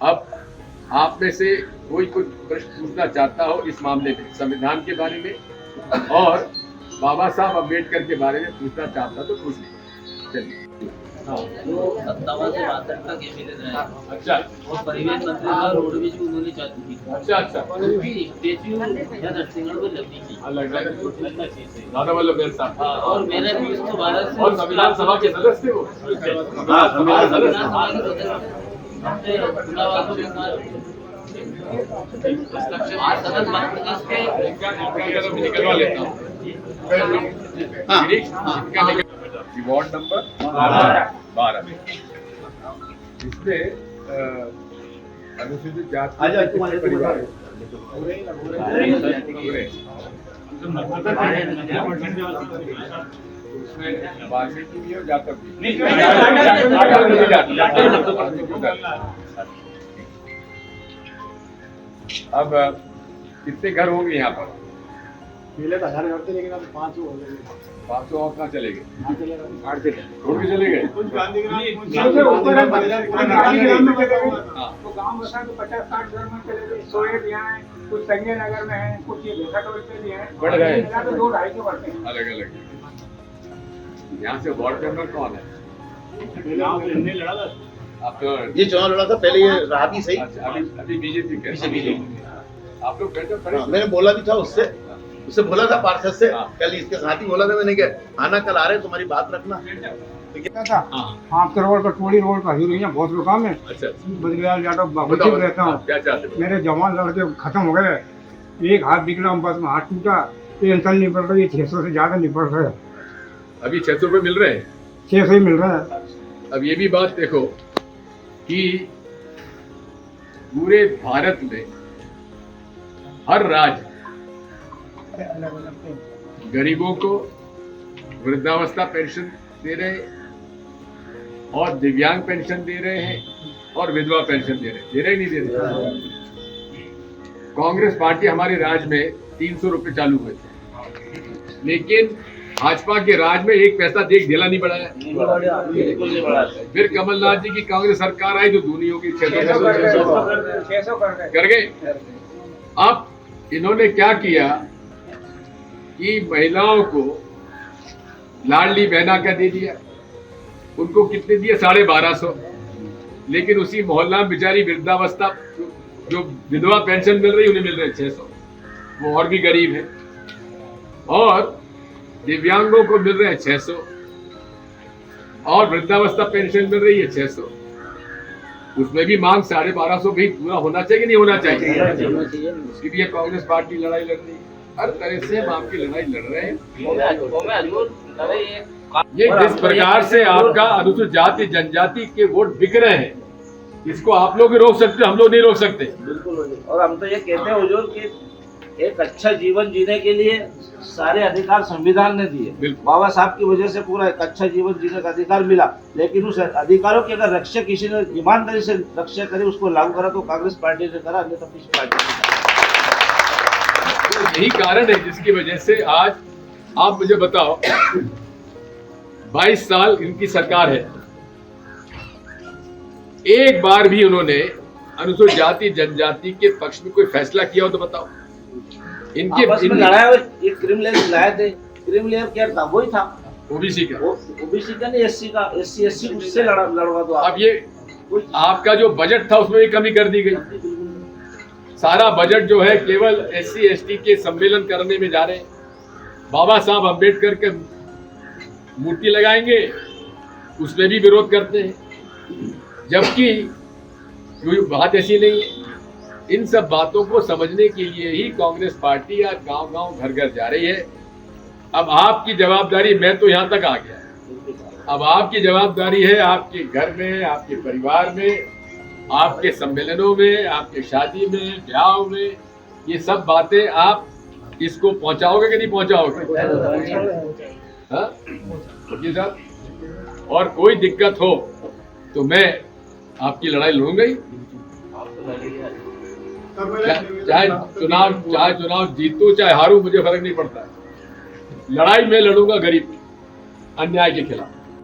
अब आप में से कोई प्रश्न पूछना चाहता हो इस मामले में, संविधान के बारे में और बाबा साहब अम्बेडकर के बारे में पूछना चाहता तो पूछ लीजिए। चलिए। जो 57 से 62 का कैबिनेट रहा, अच्छा, और परिवहन मंत्री का रोडवेज भी उन्होंने चालू की। अच्छा, स्टेच्यू या नरसिंहगढ़ में लगनी चाहिए, लगना चाहिए दादा वल्लभ साहब। हाँ, और मैंने भी इसको भारत से और संविधान सभा के सदस्य थे वो। निकलवा लेता हूँ। वार्ड नंबर 12 इसमें अनुसूचित जाति के परिवार उसमें वाल्मीकि भी और जातक भी। अब कितने घर होंगे यहाँ पर? पहले तो 1000 घर थे, लेकिन अब 500 हो गए। 500 और कहाँ चले गए? आठ के छोड़ के चले गए। तो गांव बसा तो 50-60 घर में चले गए। 100 यहाँ है, कुछ संजय नगर में है, कुछ ये भेखाटोल पे भी है। बढ़ गए। तो 2-2.5 के बढ़ते हैं। अलग अलग। यहाँ से वार्ड मेंबर कौन है? आप तो ये चुनाव लड़ा था पहले, ये रहा भी सही। अच्छा, अभी बीजेपी के आप लोग बैठे खड़े। मैंने बोला भी था उससे बोला था पार्षद से, हाँ। कल इसके साथ ही बोला था मैंने, क्या आना कल आ रहे तुम्हारी बात रखना। क्या था? आपके रोड पर टोली रोड पर हीरो बहुत लोग काम है। अच्छा, बदलाल जाटव बाबूजी में रहता हूँ। क्या चाहते हो? मेरे जवान लड़के खत्म हो गए। एक हाथ बिगड़ा, बस में हाथ टूटा, पेंशन नहीं पड़ रही, 600 से ज्यादा नहीं पड़ रहा है। अभी 600 रुपये मिल रहे हैं। 600 ही मिल रहा है। अब ये भी बात देखो कि पूरे भारत में हर राज्य गरीबों को वृद्धावस्था पेंशन दे रहे हैं और दिव्यांग पेंशन दे रहे हैं और विधवा पेंशन दे रहे नहीं दे रहे। कांग्रेस पार्टी हमारे राज्य में 300 रुपये चालू हुए थे, लेकिन भाजपा के राज में एक पैसा देख ढेला नहीं बढ़ाया। फिर कमलनाथ जी की कांग्रेस सरकार आई तो दूनी होगी, 600 कर गए। अब इन्होंने क्या किया कि महिलाओं को लाडली बहना का दे दिया। उनको कितने दिए? 1250। लेकिन उसी मोहल्ला में बेचारी वृद्धावस्था जो विधवा पेंशन मिल रही उन्हें मिल रहे 600, वो और भी गरीब है। और दिव्यांगों को मिल रहे हैं 600 और वृद्धावस्था पेंशन मिल रही है 600। उसमें भी मांग 1250 भी पूरा होना चाहिए कि नहीं होना चाहिए? उसकी भी कांग्रेस पार्टी लड़ाई लड़ रही है। हर तरह से हम आपकी लड़ाई लड़ रहे हैं। ये जिस प्रकार से आपका अनुसूचित जाति जनजाति के वोट बिक रहे हैं, इसको आप लोग रोक सकते हो, हम लोग नहीं रोक सकते। बिल्कुल। और हम तो ये कहते हैं हुजूर कि एक अच्छा जीवन जीने के लिए सारे अधिकार संविधान ने दिए। बाबा साहब की वजह से पूरा एक अच्छा जीवन जीने का अधिकार मिला, लेकिन उस अधिकारों की अगर रक्षा किसी ने ईमानदारी से रक्षा करे, उसको लागू करा, तो कांग्रेस पार्टी ने करा, अन्यथा किसी पार्टी ने करा। तो यही कारण है जिसकी वजह से आज आप मुझे बताओ, 22 साल इनकी सरकार है, एक बार भी उन्होंने अनुसूचित जाति जनजाति के पक्ष में कोई फैसला किया हो तो बताओ। इनके लड़ाया एक क्रीम लेयर लाए थे। क्रीम लेयर क्या था? वही था ओबीसी का, ओबीसी का नहीं, एससी का। एससी उससे लड़वा दो। अब ये आपका जो बजट था उसमें भी कमी कर दी गई। सारा बजट जो है केवल एससी एसटी के सम्मेलन करने में जा रहे हैं। बाबा साहब अम्बेडकर के मूर्ति लगाएंगे, उसमें भी विरोध करते हैं, जबकि कोई बात ऐसी नहीं है। इन सब बातों को समझने के लिए ही कांग्रेस पार्टी आज गांव-गांव घर-घर जा रही है। अब आपकी जवाबदारी, मैं तो यहाँ तक आ गया, अब आपकी जवाबदारी है आपके घर में, आपके परिवार में, आपके सम्मेलनों में, आपके शादी में, ब्याह में, ये सब बातें आप इसको पहुंचाओगे कि नहीं पहुंचाओगे? हाँ? वकील साहब, और कोई दिक्कत हो तो मैं आपकी लड़ाई लड़ूंगा ही। चाहे चुनाव जीतूं चाहे हारूं, मुझे फर्क नहीं पड़ता। लड़ाई में लड़ूंगा गरीब अन्याय के खिलाफ।